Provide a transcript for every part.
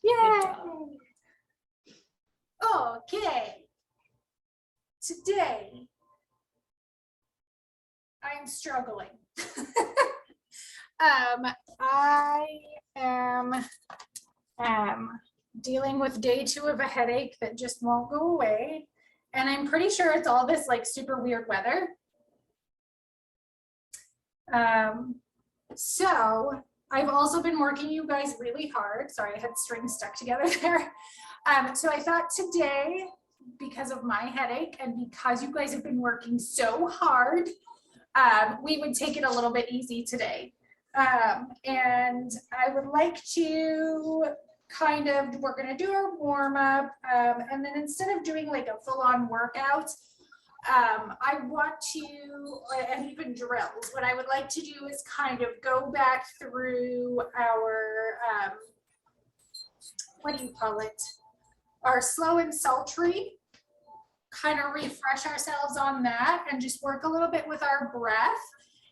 Yay! job. Okay. Today, I'm struggling. I am dealing with day 2 of a headache that just won't go away. And I'm pretty sure it's all this like super weird weather. So I've also been working you guys really hard. Sorry, I had strings stuck together there. So I thought today, because of my headache and because you guys have been working so hard, we would take it a little bit easy today. And I would like to we're gonna do our warm up, and then instead of doing like a full-on workout, I want to, and even drills, what I would like to do is kind of go back through our, what do you call it? Our slow and sultry, kind of refresh ourselves on that and just work a little bit with our breath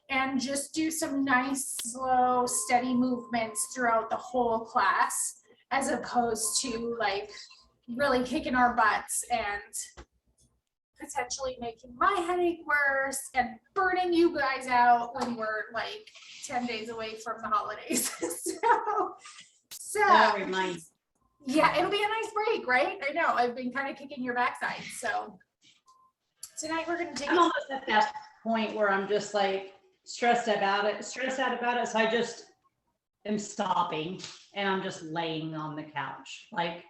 and just do some nice, slow, steady movements throughout the whole class, as opposed to like really kicking our butts and potentially making my headache worse and burning you guys out when we're like 10 days away from the holidays. so That reminds. yeah, it'll be a nice break, right? I know, I've been kind of kicking your backside. So tonight we're gonna take I'm almost at that point where I'm just like stressed out about it. So I just am stopping and I'm just laying on the couch. Like,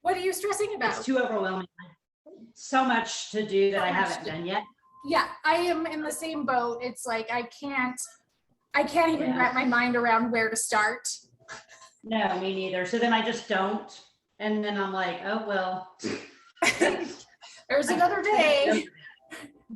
What are you stressing about? it's too overwhelming. So much to do that I haven't done yet. Yeah, I am in the same boat. It's like I can't even wrap my mind around where to start. No, me neither. So then I just don't. And then I'm like, oh, well. There's another day.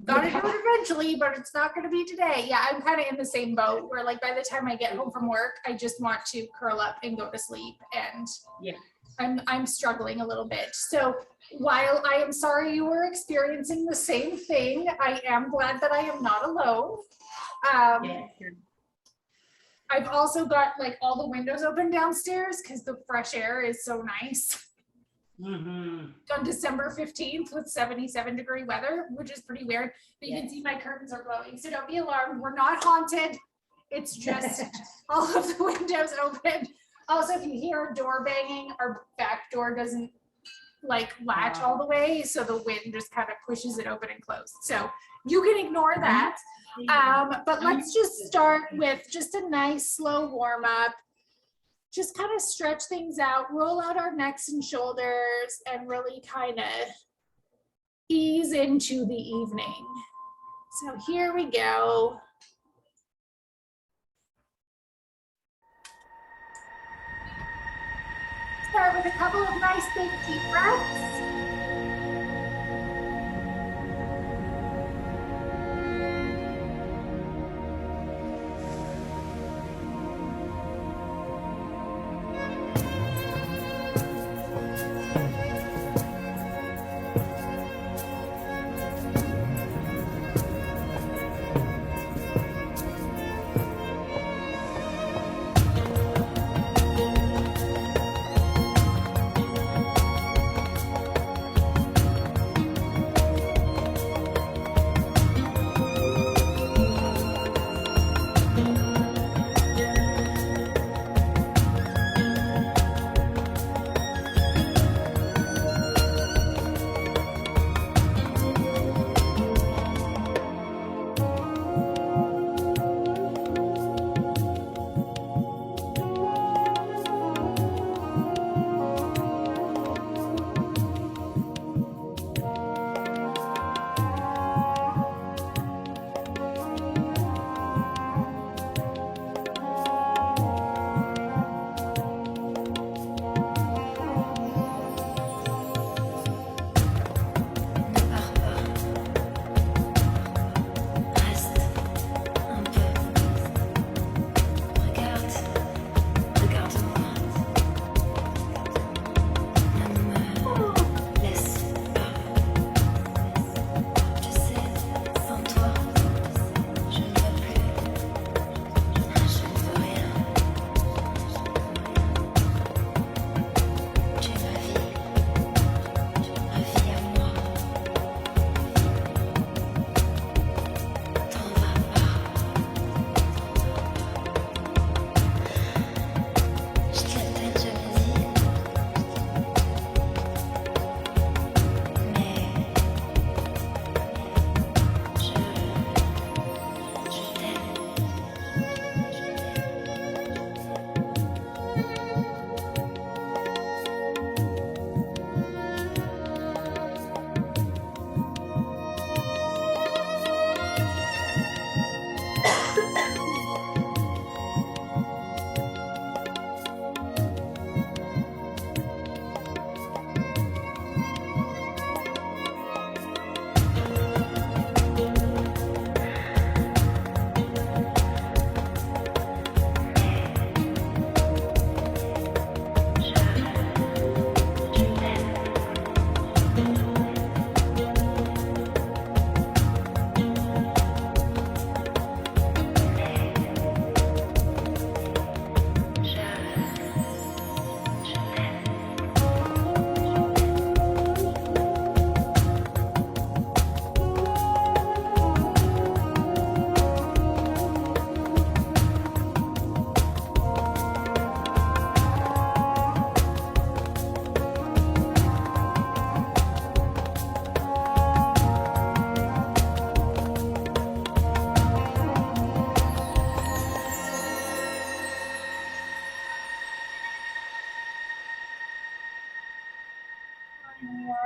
Gotta do it eventually, but it's not gonna be today. Yeah, I'm kind of in the same boat where like by the time I get home from work, I just want to curl up and go to sleep. And Yeah. I'm struggling a little bit. So while I am sorry you were experiencing the same thing, I am glad that I am not alone. Yeah. I've also got like all the windows open downstairs because the fresh air is so nice. Mm-hmm. On December 15th with 77-degree weather, which is pretty weird, but you can see my curtains are blowing, so don't be alarmed. We're not haunted. It's just all of the windows open. Also, if you hear a door banging, our back door doesn't like latch all the way, so the wind just kind of pushes it open and closed. So you can ignore that. But let's just start with just a nice slow warm up. Just kind of stretch things out, roll out our necks and shoulders, and really kind of ease into the evening. So here we go. Start with a couple of nice big deep breaths.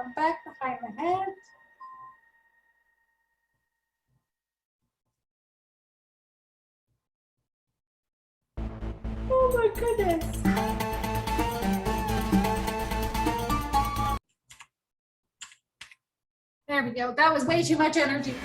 arm back behind the head. Oh my goodness. There we go. That was way too much energy.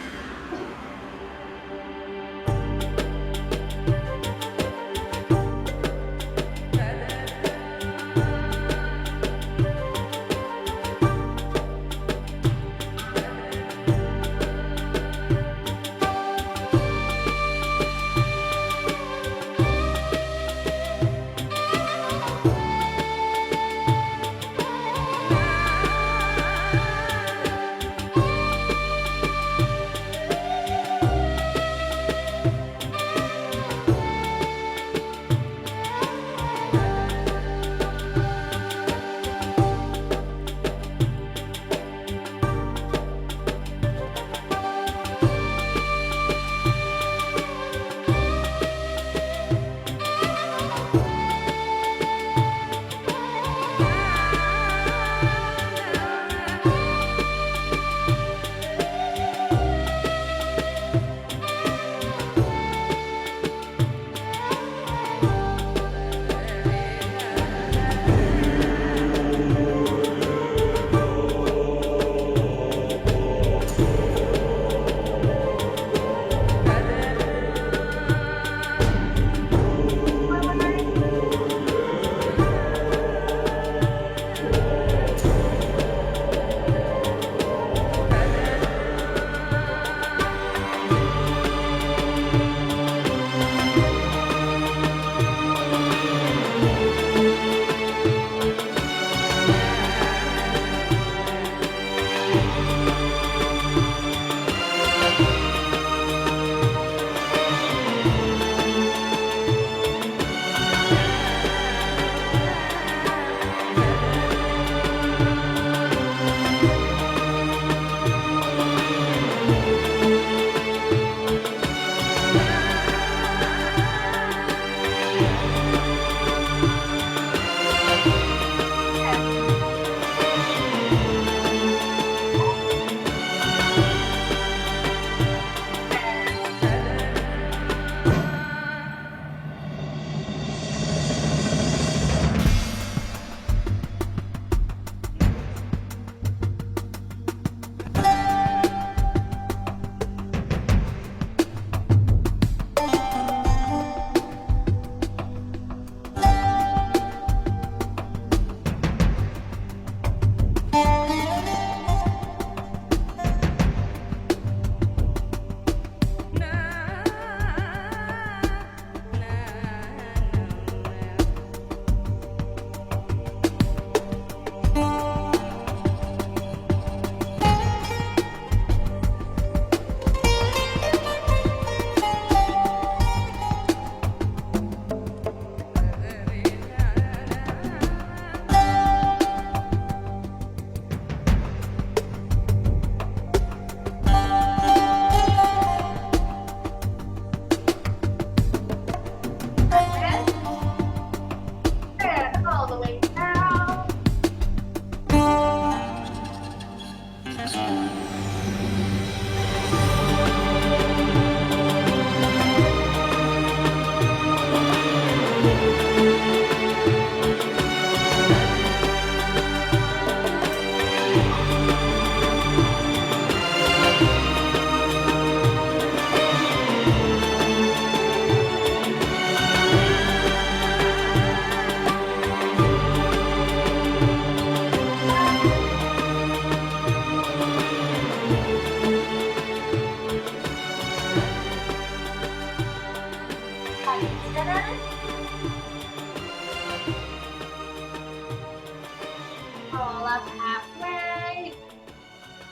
Roll up halfway.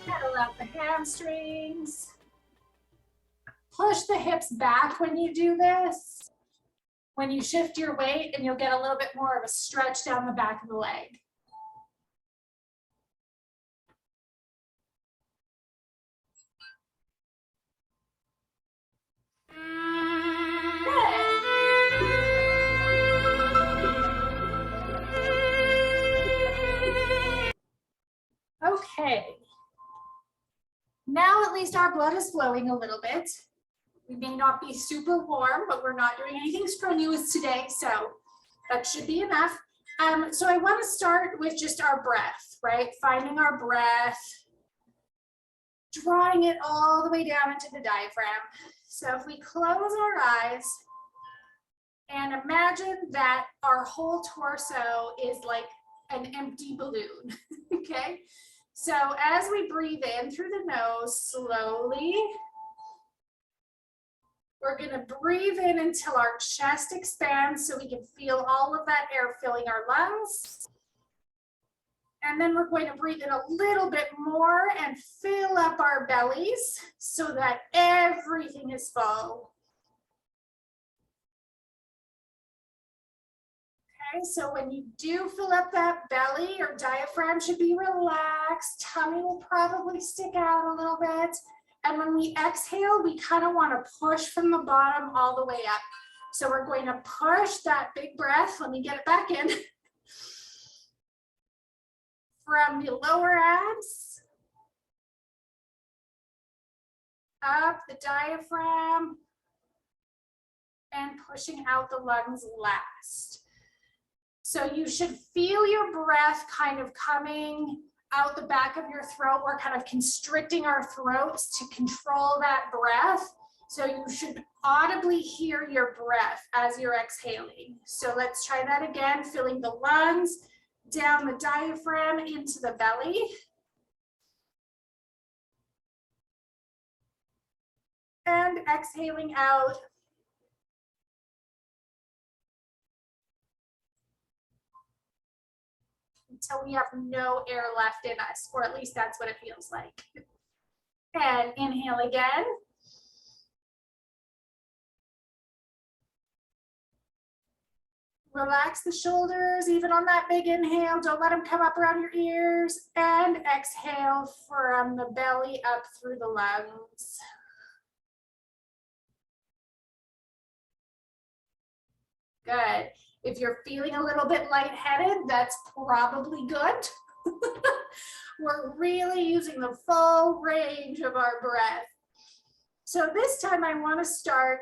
Pedal out the hamstrings. Push the hips back when you do this. When you shift your weight, and you'll get a little bit more of a stretch down the back of the leg. Okay, Now at least our blood is flowing a little bit. We may not be super warm, but we're not doing anything strenuous today, so that should be enough. So I want to start with just our breath, right? Finding our breath, drawing it all the way down into the diaphragm. So if we close our eyes and imagine that our whole torso is like an empty balloon, okay? So as we breathe in through the nose slowly, we're going to breathe in until our chest expands so we can feel all of that air filling our lungs. And then we're going to breathe in a little bit more and fill up our bellies so that everything is full. Okay, so when you do fill up that belly, your diaphragm should be relaxed. Tummy will probably stick out a little bit. And when we exhale, we kind of want to push from the bottom all the way up. So we're going to push that big breath. Let me get it back in. From the lower abs, up the diaphragm, and pushing out the lungs last. So you should feel your breath kind of coming out the back of your throat. We're kind of constricting our throats to control that breath. So you should audibly hear your breath as you're exhaling. So let's try that again, filling the lungs, down the diaphragm into the belly. And exhaling out. Until we have no air left in us, or at least that's what it feels like. And inhale again. Relax the shoulders, even on that big inhale. Don't let them come up around your ears. And exhale from the belly up through the lungs. Good. If you're feeling a little bit lightheaded, that's probably good. We're really using the full range of our breath. So this time I want to start,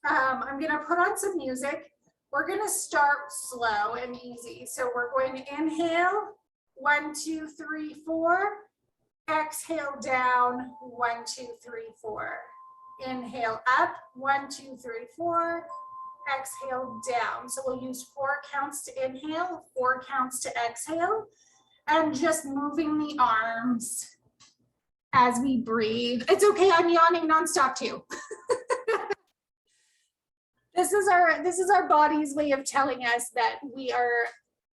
I'm going to put on some music. We're going to start slow and easy. So we're going to inhale, 1, 2, 3, 4. Exhale down, 1, 2, 3, 4. Inhale up, 1, 2, 3, 4. Exhale down. So we'll use 4 counts to inhale, 4 counts to exhale, and just moving the arms as we breathe. It's okay, I'm yawning nonstop too. This is our body's way of telling us that we are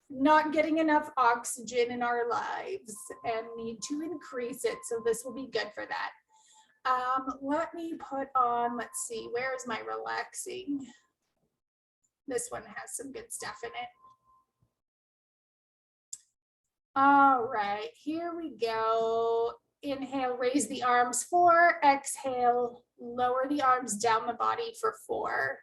not getting enough oxygen in our lives and need to increase it. So this will be good for that. Let me put on, let's see, where is my relaxing? This one has some good stuff in it. All right, here we go. Inhale, raise the arms 4. Exhale, lower the arms down the body for 4.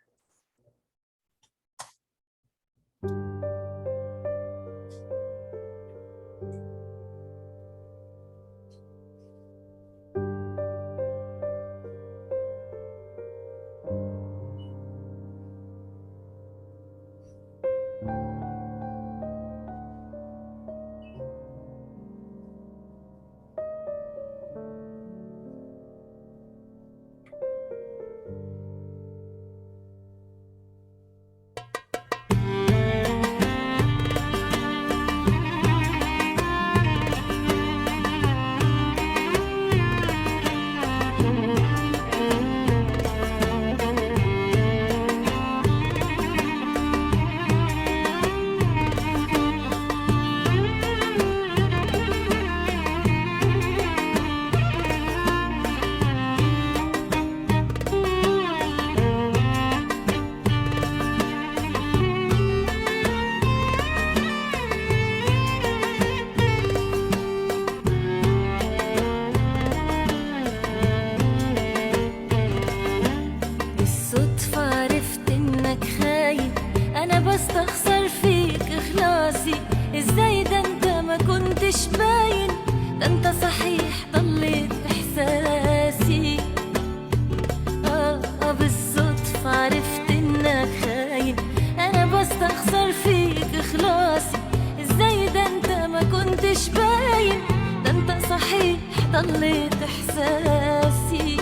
ضليت إحساسي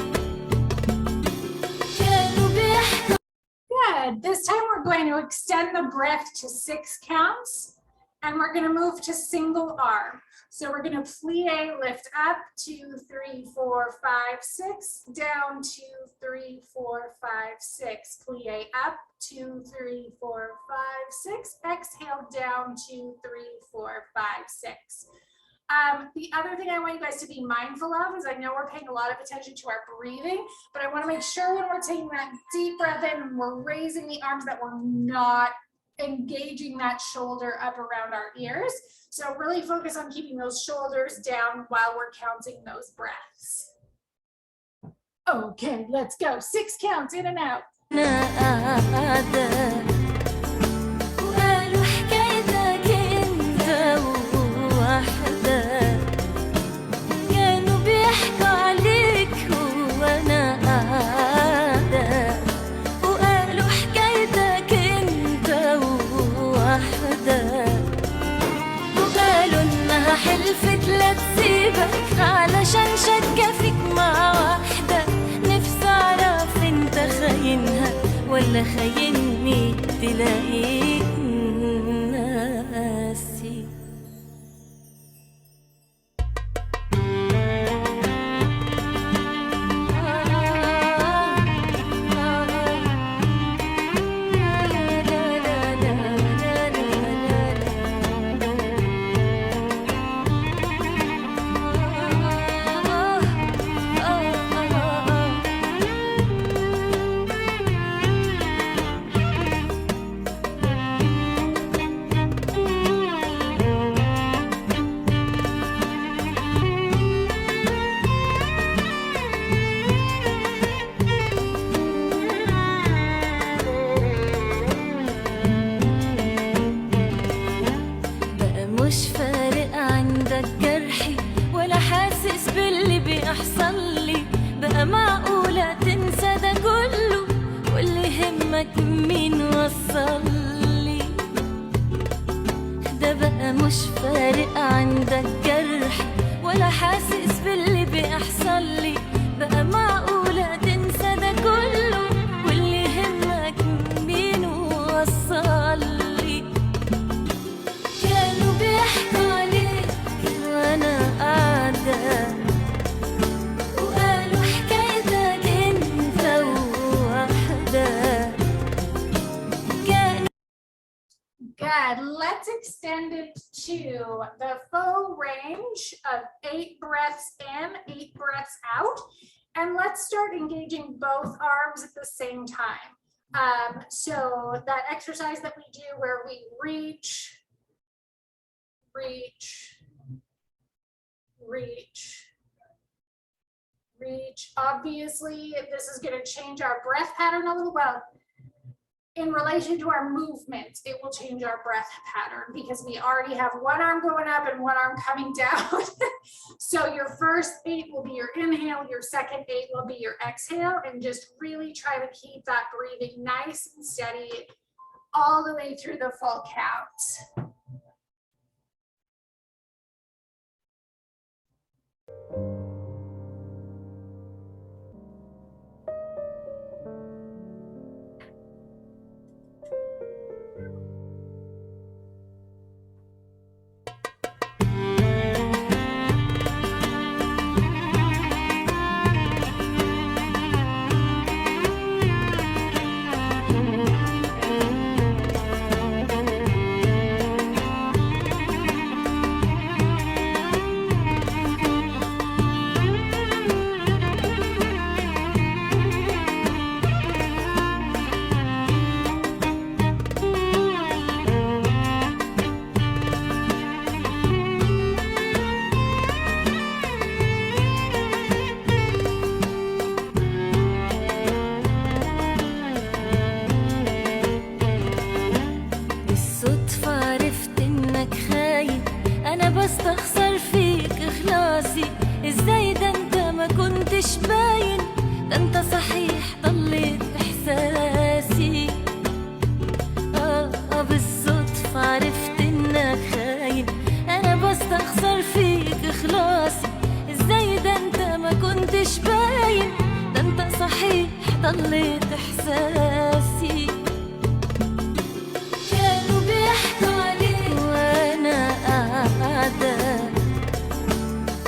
كانوا بيحكوا. Good. This time we're going to extend the breath to 6 counts, and we're going to move to single arm. So we're going to plie, lift up, 2, 3, 4, 5, 6, down, 2, 3, 4, 5, 6, plie up, 2, 3, 4, 5, 6, exhale down, 2, 3, 4, 5, 6. The other thing I want you guys to be mindful of is I know we're paying a lot of attention to our breathing, but I want to make sure when we're taking that deep breath in and we're raising the arms that we're not engaging that shoulder up around our ears. So really focus on keeping those shoulders down while we're counting those breaths. Okay, let's go. 6 counts in and out. وقالوا حكايتك انت ووحدك كانوا بيحكوا عليك وانا قاعدة وقالوا حكايتك انت ووحدك وقالوا انها حلفت لا تسيبك علشان شكة فيك مع واحدة. نفسي اعرف انت خاينها ولا خايني تلاقيك ناسي. بقى مش فارق عندك جرحي ولا حاسس باللي بيحصل لي. بقى معقولة تنسى ده كله واللي يهمك مين وصل لي. ده بقى مش فارق عندك جرحي ولا حاسس باللي بيحصل لي. بقى معقولة تنسى ده كله واللي يهمك مين وصل لي. كانوا بيحكوا عليك وانا قاعدة وقالوا حكايتك انت ووحدك كانوا. Good. Let's extend it to the full range of 8 breaths in, 8 breaths out. And let's start engaging both arms at the same time. So that exercise that we do where we reach, reach. Obviously, this is going to change our breath pattern a little. Well, in relation to our movement, it will change our breath pattern because we already have one arm going up and one arm coming down. So your first 8 will be your inhale, your second 8 will be your exhale, and just really try to keep that breathing nice and steady all the way through the full count. طليت إحساسي. كانوا بيحكوا عليك وأنا قاعدة،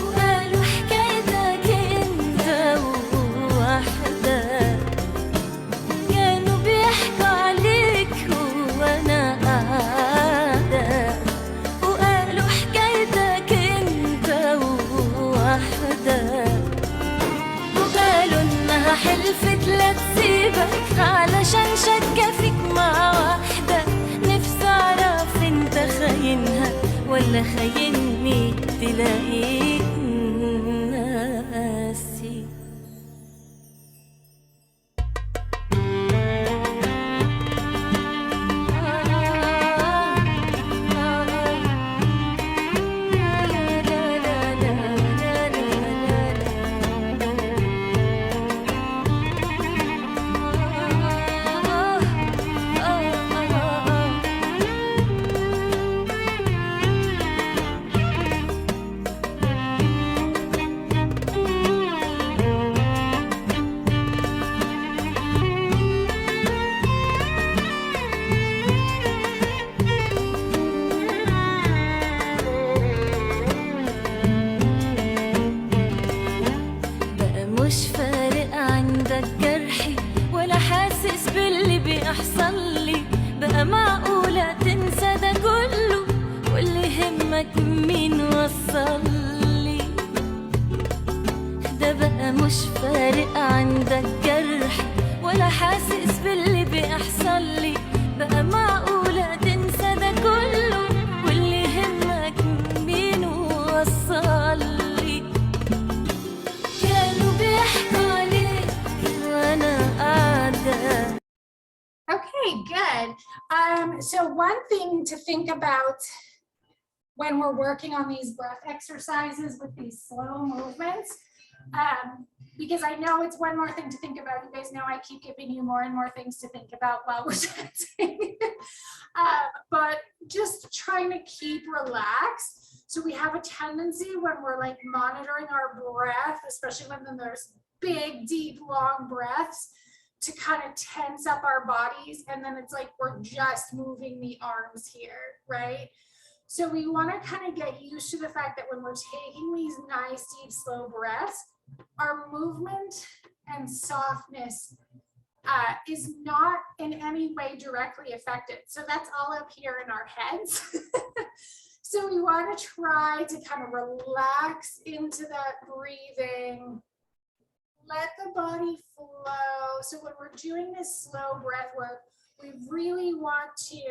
وقالوا حكايتك أنت ووحدك. كانوا بيحكوا عليك وأنا قاعدة، وقالوا حكايتك أنت ووحدك. وقالوا إنها حلفت لا تسيبك علشان شكة فيك مع واحدة. نفسي أعرف أنت خاينها ولا خايني، تلاقيك ناسي. بقى مش فارق عندك جرحي ولا حاسس باللي بيحصل لي. بقى معقولة تنسى ده كله واللي يهمك مين وصل لي. ده بقى مش فارق عندك جرحي ولا حاسس باللي بيحصل لي. بقى معقولة تنسى ده كله واللي يهمك مين وصل لي. كانوا بيحكوا عليك وأنا قاعدة. Okay, good. So one thing to think about when we're working on these breath exercises with these slow movements, because I know it's one more thing to think about. You guys know I keep giving you more and more things to think about while we're dancing. But just trying to keep relaxed. So we have a tendency when we're like monitoring our breath, especially when there's big, deep, long breaths, to kind of tense up our bodies. And then it's like we're just moving the arms here, right? So we want to kind of get used to the fact that when we're taking these nice, deep, slow breaths, our movement and softness is not in any way directly affected. So that's all up here in our heads. So we want to try to kind of relax into that breathing. Let the body flow. So when we're doing this slow breath work, we really want to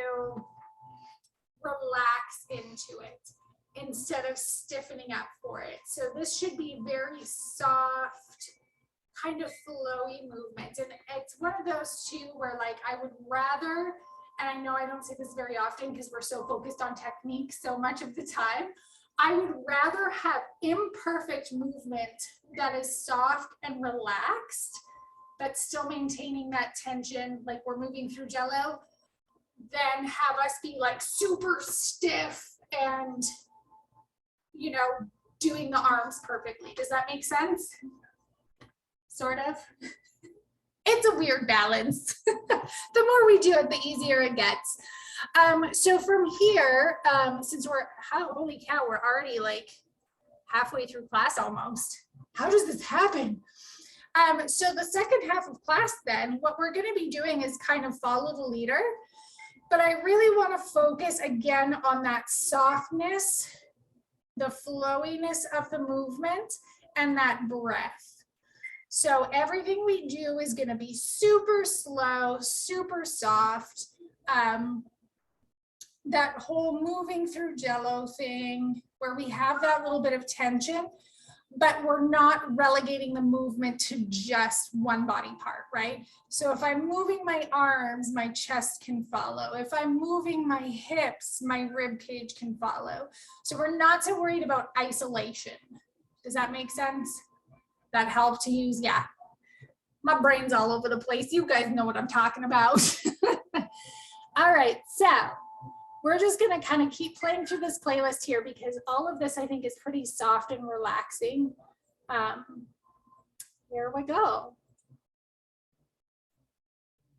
relax into it instead of stiffening up for it. So this should be very soft, kind of flowy movement. And it's one of those two where like I would rather, and I know I don't say this very often because we're so focused on technique so much of the time, I would rather have imperfect movement that is soft and relaxed, but still maintaining that tension, like we're moving through Jello, than have us be like super stiff and, you know, doing the arms perfectly. Does that make sense? Sort of. It's a weird balance. The more we do it, the easier it gets. So from here, since holy cow, we're already like halfway through class almost. How does this happen? So the second half of class then, what we're going to be doing is kind of follow the leader, but I really want to focus again on that softness, the flowiness of the movement, and that breath. So everything we do is going to be super slow, super soft. That whole moving through Jello thing where we have that little bit of tension, but we're not relegating the movement to just one body part, right? So if I'm moving my arms, my chest can follow. If I'm moving my hips, my rib cage can follow. So we're not so worried about isolation. Does that make sense? That help to use? Yeah. My brain's all over the place. You guys know what I'm talking about. All right, so we're just going to kind of keep playing through this playlist here because all of this I think is pretty soft and relaxing. Here we go.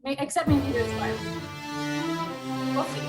Except maybe this one. We'll see.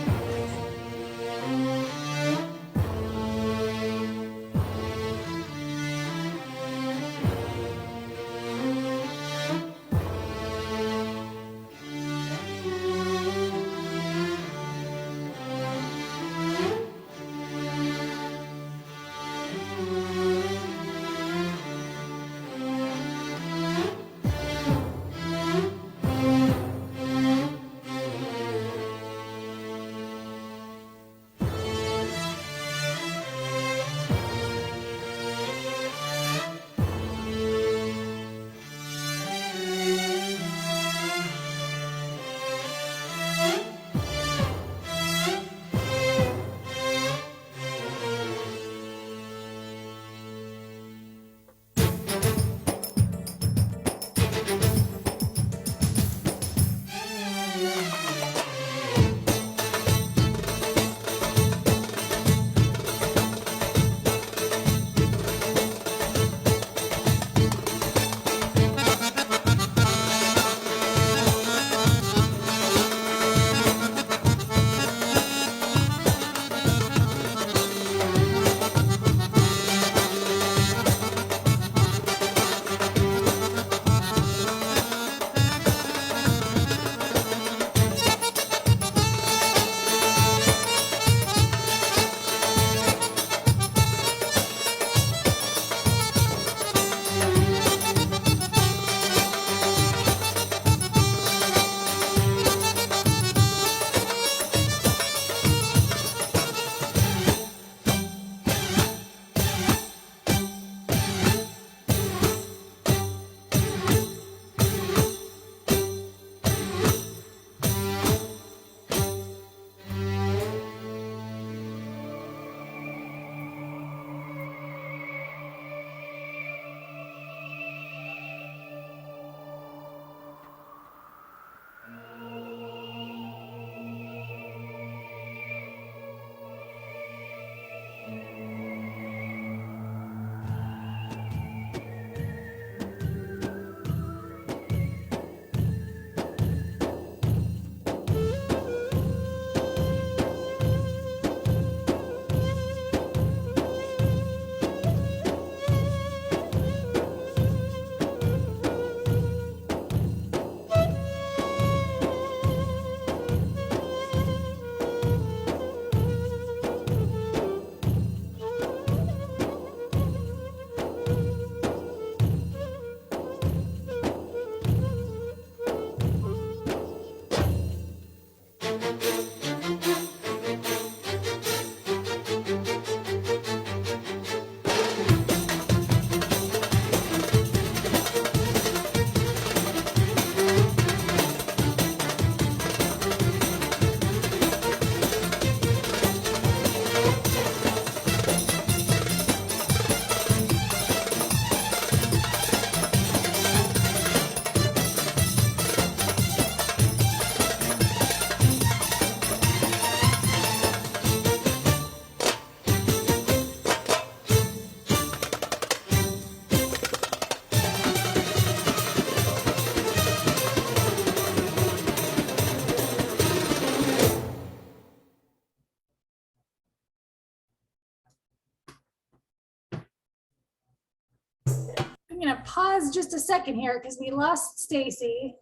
I'm gonna pause just a second here because we lost Stacy.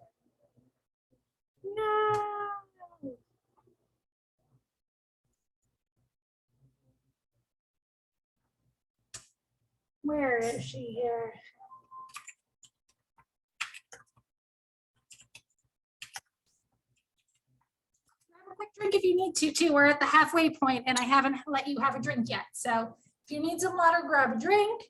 No. Where is she here? Grab a quick drink if you need to, too. We're at the halfway point and I haven't let you have a drink yet. So if you need some water, grab a drink.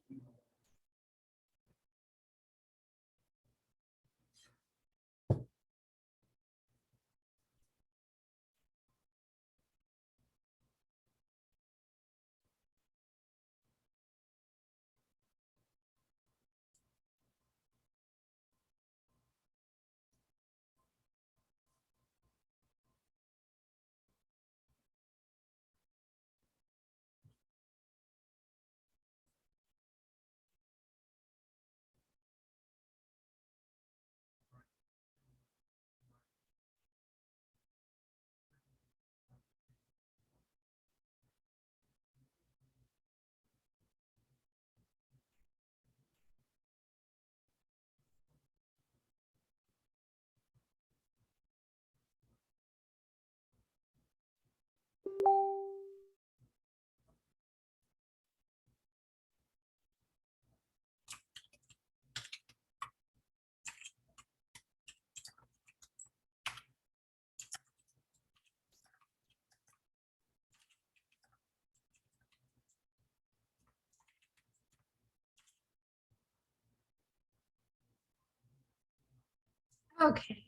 Okay.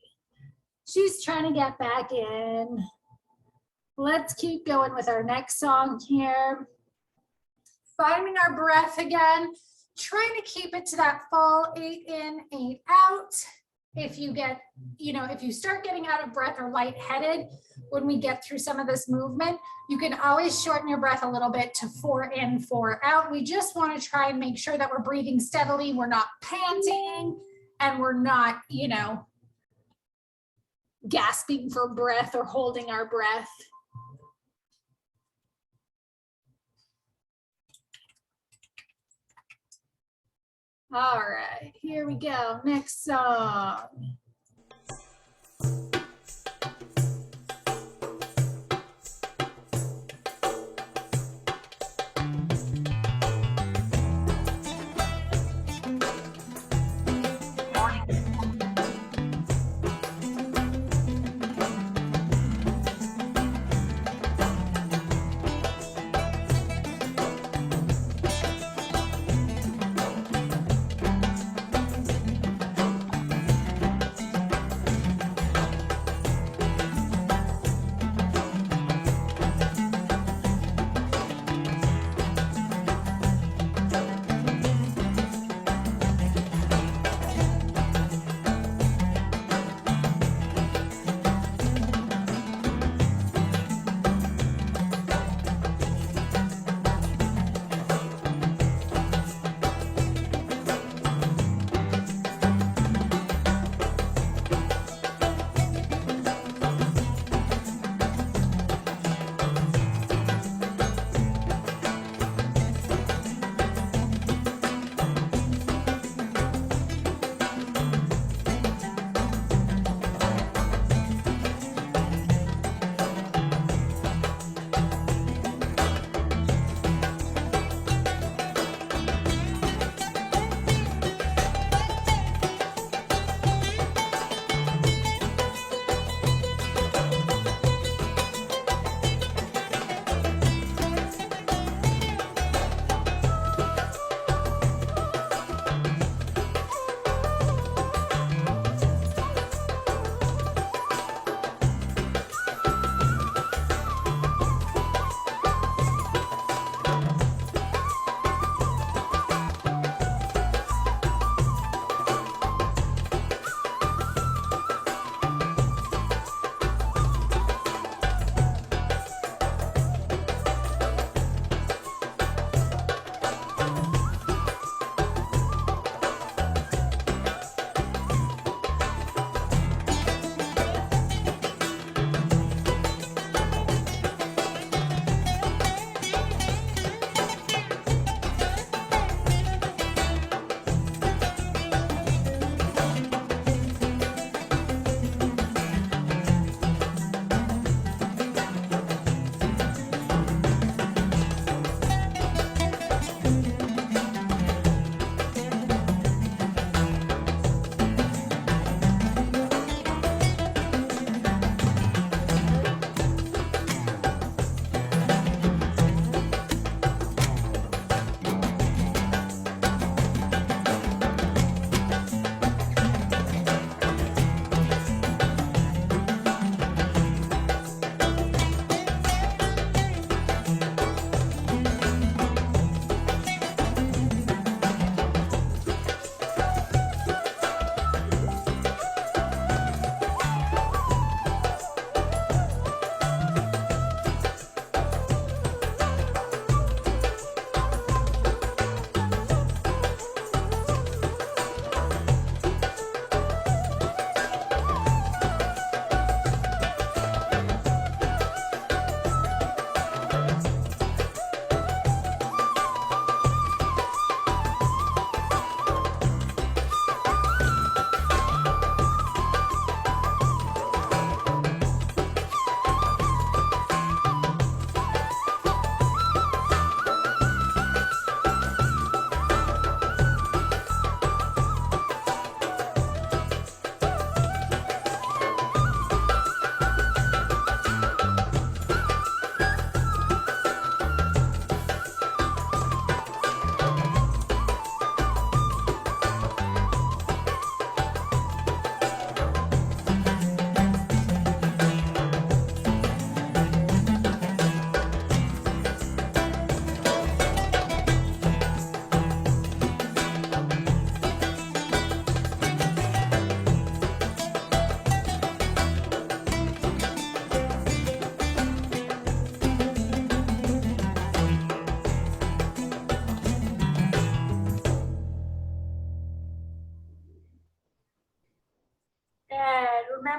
She's trying to get back in. Let's keep going with our next song here. Finding our breath again, trying to keep it to that full 8 in, 8 out. If you get, if you start getting out of breath or lightheaded when we get through some of this movement, you can always shorten your breath a little bit to 4 in, 4 out. We just want to try and make sure that we're breathing steadily. We're not panting and we're not, gasping for breath or holding our breath. All right, here we go. Next song.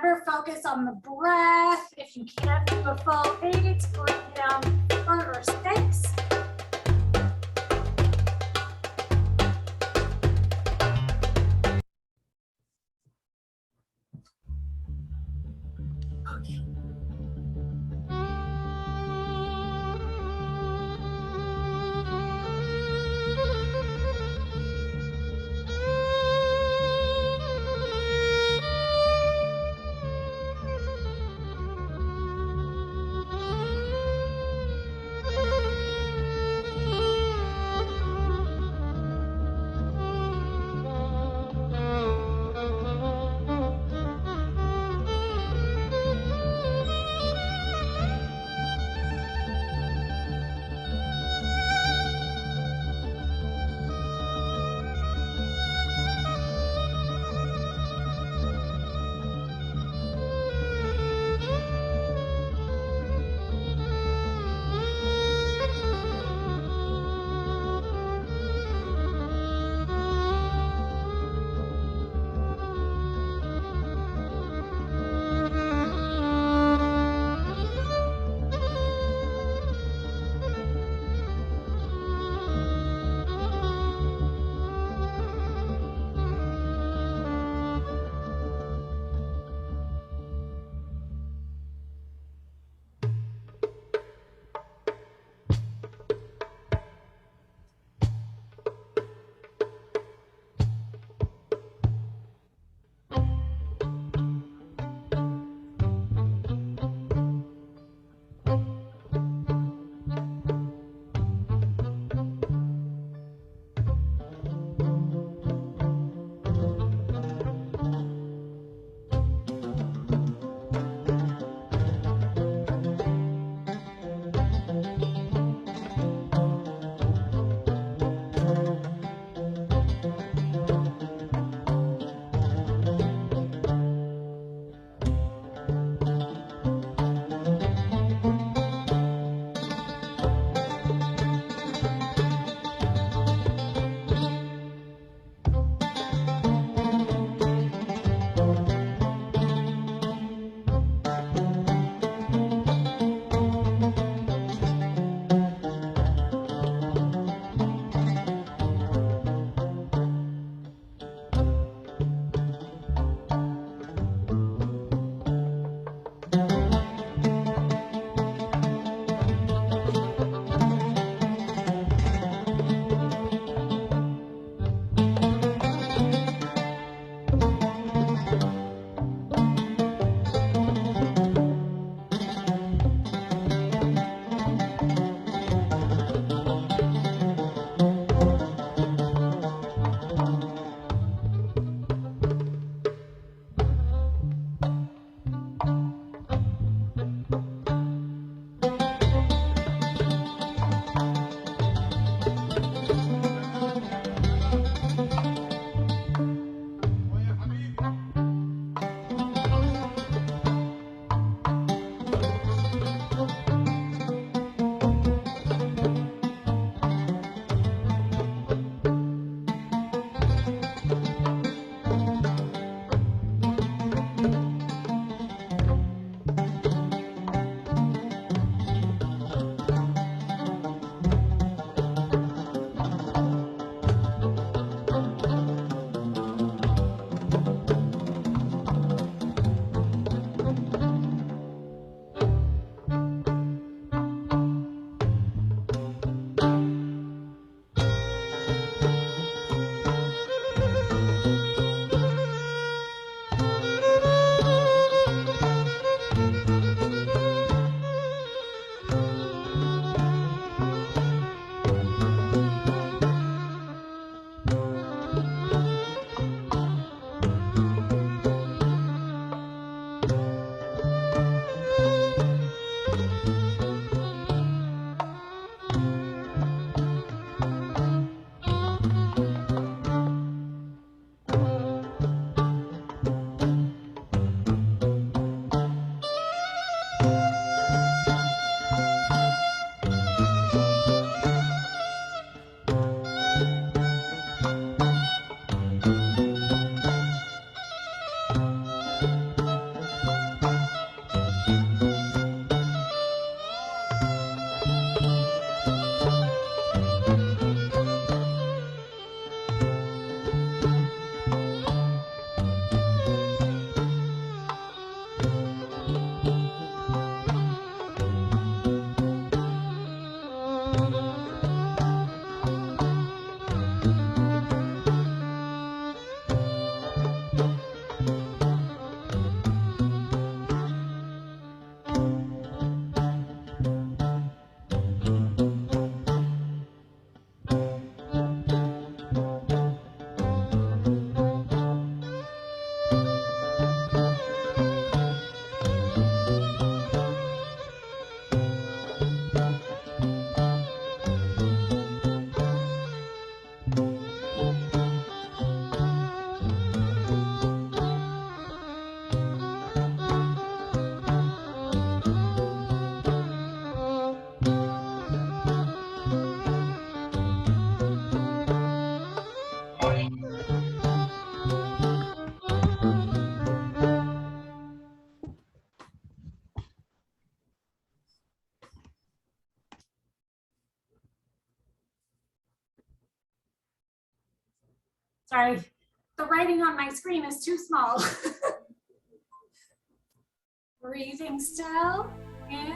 Remember, focus on the breath. If you can't do a full 8, break down 4 or 6. Sorry, the writing on my screen is too small. Breathing still in.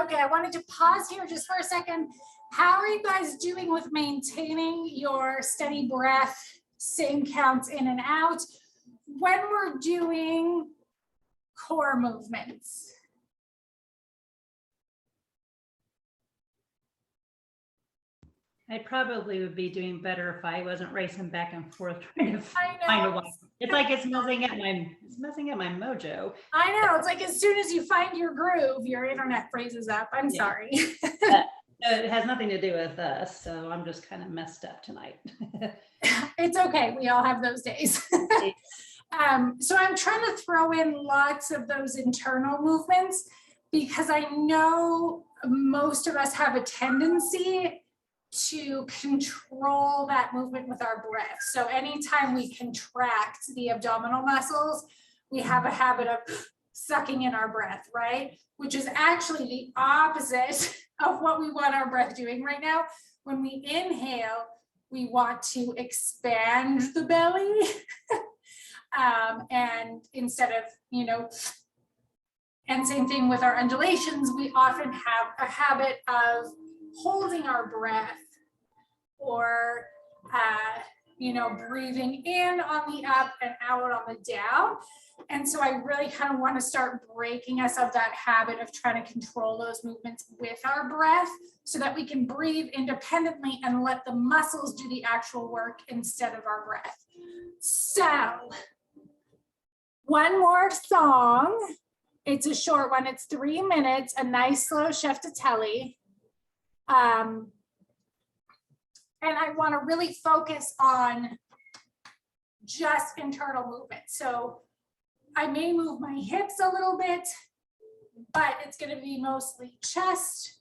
Okay, I wanted to pause here just for a second. How are you guys doing with maintaining your steady breath, same counts in and out when we're doing core movements? I probably would be doing better if I wasn't racing back and forth trying to I find a know. one. It's like it's messing up my mojo. I know. It's like as soon as you find your groove, your internet freezes up. I'm sorry. It has nothing to do with us, so I'm just kind of messed up tonight. It's okay. We all have those days. So I'm trying to throw in lots of those internal movements because I know most of us have a tendency to control that movement with our breath. So anytime we contract the abdominal muscles, we have a habit of sucking in our breath, right? Which is actually the opposite of what we want our breath doing right now. When we inhale, we want to expand the belly. And instead of, and same thing with our undulations, we often have a habit of holding our breath or, breathing in on the up and out on the down. And so I really kind of want to start breaking us of that habit of trying to control those movements with our breath so that we can breathe independently and let the muscles do the actual work instead of our breath. So one more song. It's a short one. It's 3 minutes, a nice slow chef to telly. And I want to really focus on just internal movement. So I may move my hips a little bit, but it's going to be mostly chest,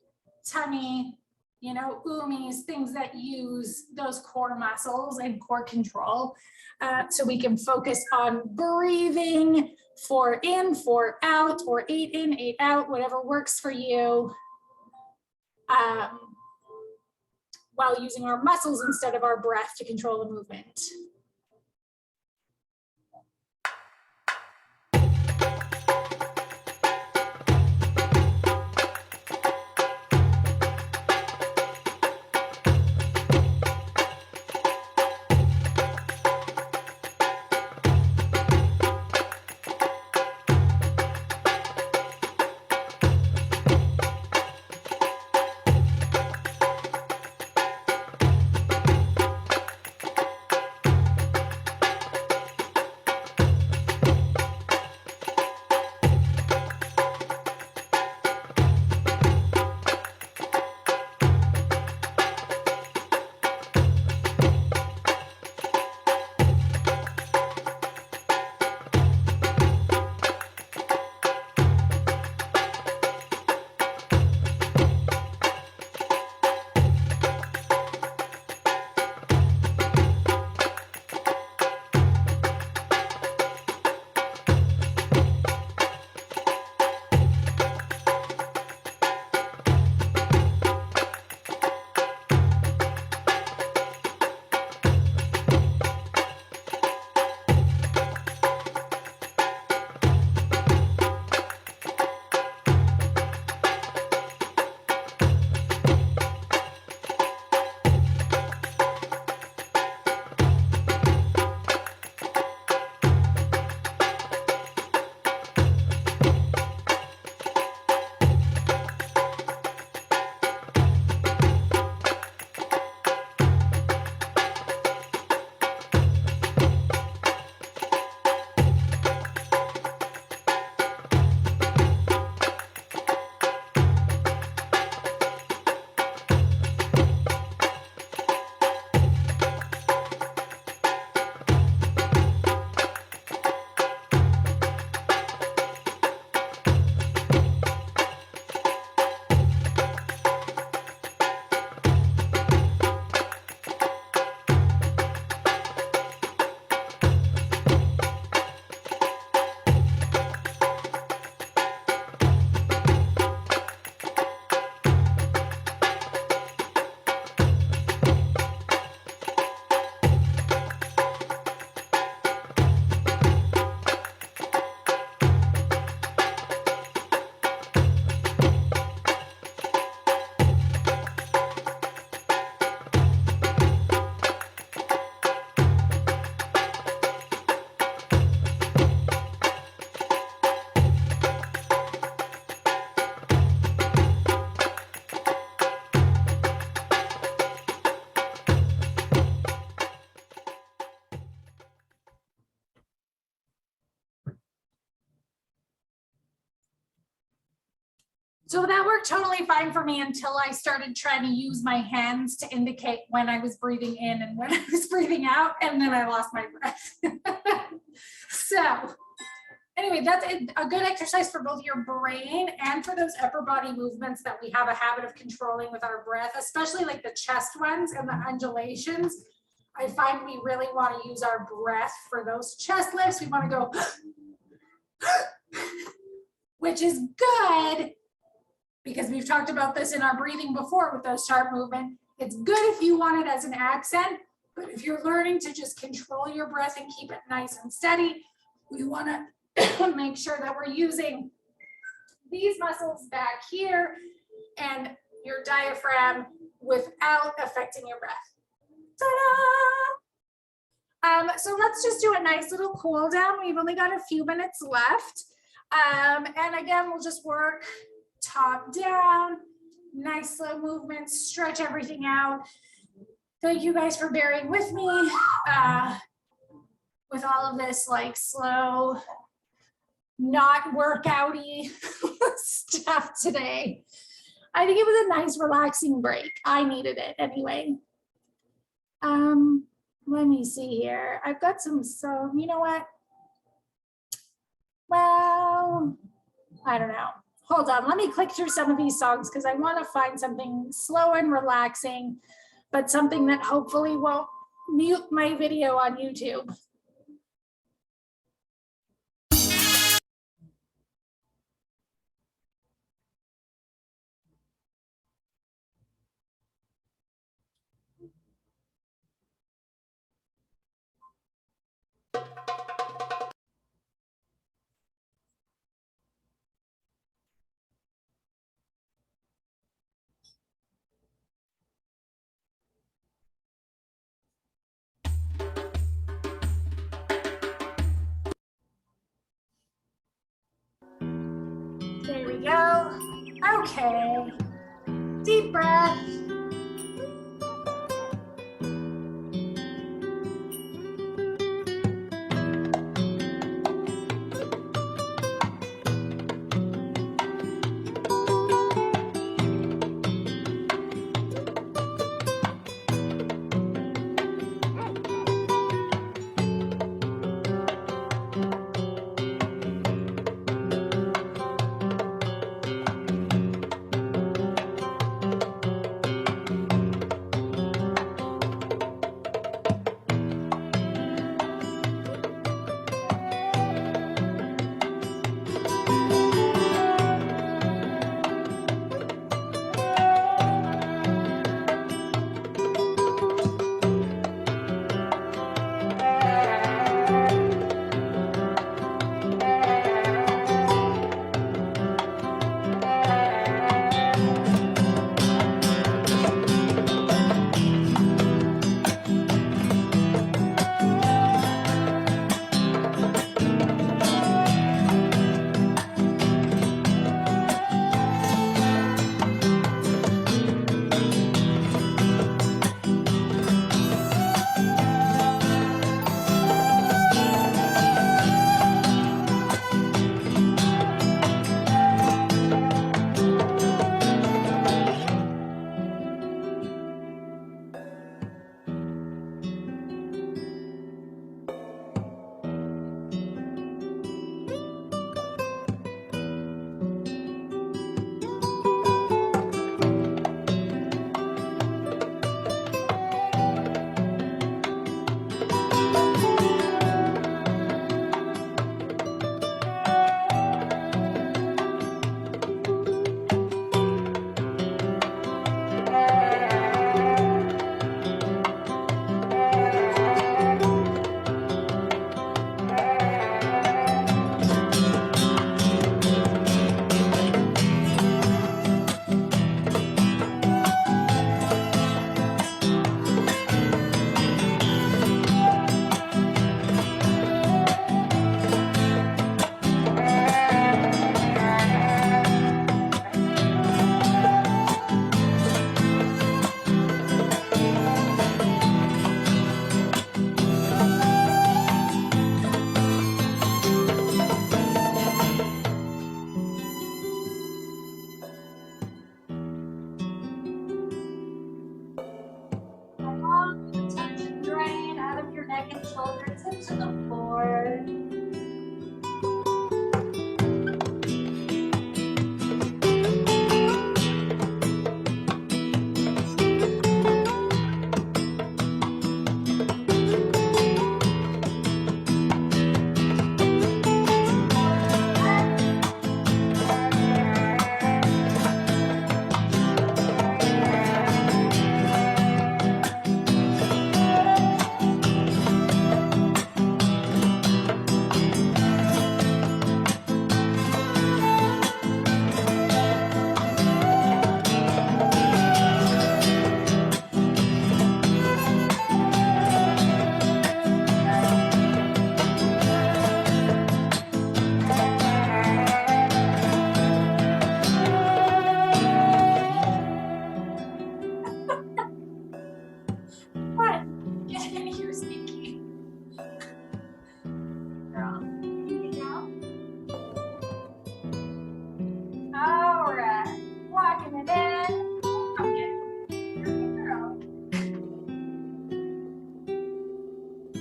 tummy, umis, things that use those core muscles and core control. So we can focus on breathing 4 in, 4 out, or 8 in, 8 out, whatever works for you. While using our muscles instead of our breath to control the movement. So that worked totally fine for me until I started trying to use my hands to indicate when I was breathing in and when I was breathing out, and then I lost my breath. So anyway, that's a good exercise for both your brain and for those upper body movements that we have a habit of controlling with our breath, especially like the chest ones and the undulations. I find we really want to use our breath for those chest lifts. We want to go, which is good because we've talked about this in our breathing before with those sharp movement. It's good if you want it as an accent, but if you're learning to just control your breath and keep it nice and steady, we want to make sure that we're using these muscles back here and your diaphragm without affecting your breath. Ta-da! So let's just do a nice little cool down. We've only got a few minutes left. And again, we'll just work top down, nice slow movements, stretch everything out. Thank you guys for bearing with me with all of this like slow, not workouty stuff today. I think it was a nice relaxing break. I needed it anyway. Let me see here. I've got some, so you know what? Well, I don't know. Hold on, let me click through some of these songs because I want to find something slow and relaxing, but something that hopefully won't mute my video on YouTube. There we go. Okay. Deep breath. to the floor. What? Get in here, Stinky. Girl, you down? All right, walking it in. Okay, good girl.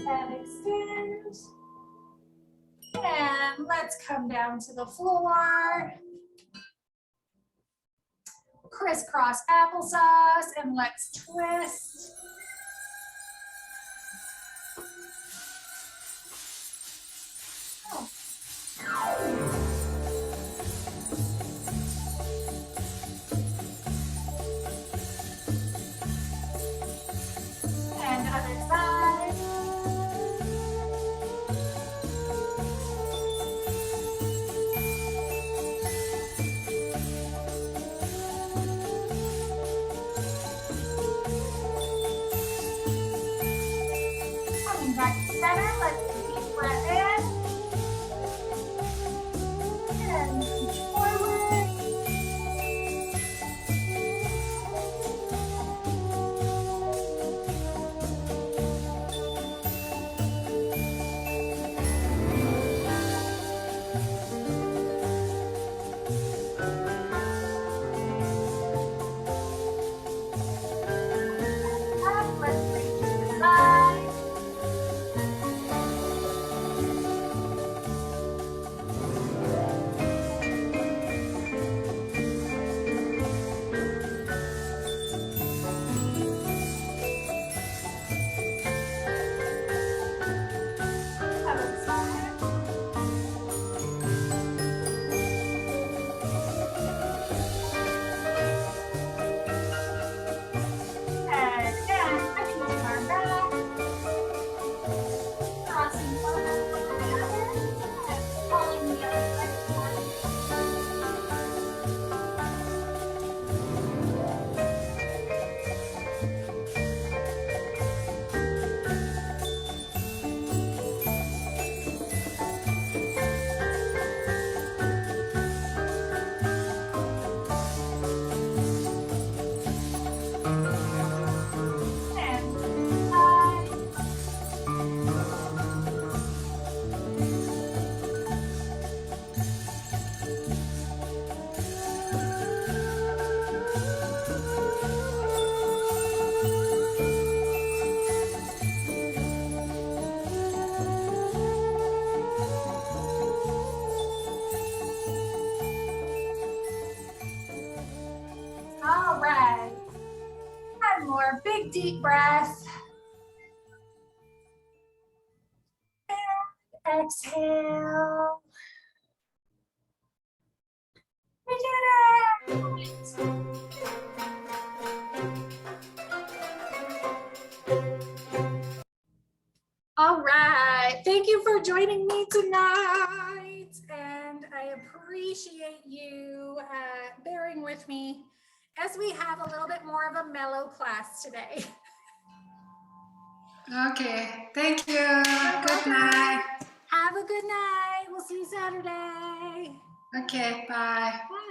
And extend. And let's come down to the floor. Crisscross applesauce, and let's twist. And other side. Coming back to center, let's deep breath in. And reach forward. Up, let's reach to the side. Other side. And again, I can turn back. Crossing one over the other. And pulling the other leg forward. And side. All right. One more big deep breath. And exhale. We did it. All right. Thank you for joining me tonight. And I appreciate you bearing with me as we have a little bit more of a mellow class today. Okay, thank you. Good night. Have a good night. We'll see you Saturday. Okay, bye. Bye.